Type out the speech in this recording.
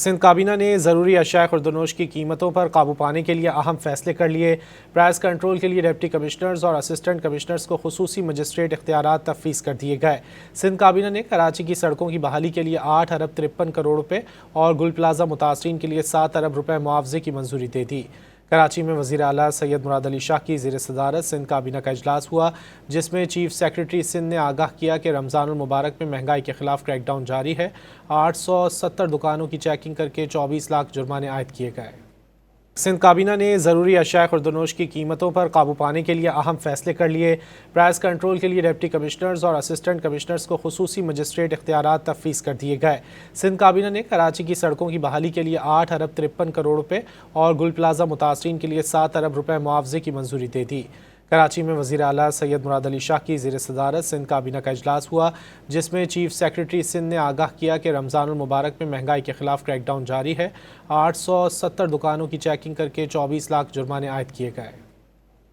سندھ کابینہ نے ضروری اشیاء خوردونوش کی قیمتوں پر قابو پانے کے لیے اہم فیصلے کر لیے۔ پرائس کنٹرول کے لیے ڈپٹی کمشنرز اور اسسٹنٹ کمشنرز کو خصوصی مجسٹریٹ اختیارات تفویض کر دیے گئے۔ سندھ کابینہ نے کراچی کی سڑکوں کی بحالی کے لیے 8 ارب 53 کروڑ روپے اور گل پلازہ متاثرین کے لیے 7 ارب روپے معاوضے کی منظوری دے دی۔ کراچی میں وزیر اعلیٰ سید مراد علی شاہ کی زیر صدارت سندھ کابینہ کا اجلاس ہوا، جس میں چیف سیکرٹری سندھ نے آگاہ کیا کہ رمضان المبارک میں مہنگائی کے خلاف کریک ڈاؤن جاری ہے۔ 870 دکانوں کی چیکنگ کر کے 24 لاکھ جرمانے عائد کیے گئے۔ سندھ کابینہ نے ضروری اشیاء خوردونوش کی قیمتوں پر قابو پانے کے لیے اہم فیصلے کر لیے۔ پرائس کنٹرول کے لیے ڈپٹی کمشنرز اور اسسٹنٹ کمشنرز کو خصوصی مجسٹریٹ اختیارات تفویض کر دیے گئے۔ سندھ کابینہ نے کراچی کی سڑکوں کی بحالی کے لیے 8 ارب 53 کروڑ روپے اور گل پلازہ متاثرین کے لیے 7 ارب روپے معاوضے کی منظوری دے دی۔ کراچی میں وزیر اعلیٰ سید مراد علی شاہ کی زیر صدارت سندھ کابینہ کا اجلاس ہوا، جس میں چیف سیکرٹری سندھ نے آگاہ کیا کہ رمضان المبارک میں مہنگائی کے خلاف کریک ڈاؤن جاری ہے۔ 870 دکانوں کی چیکنگ کر کے 24 لاکھ جرمانے عائد کیے گئے۔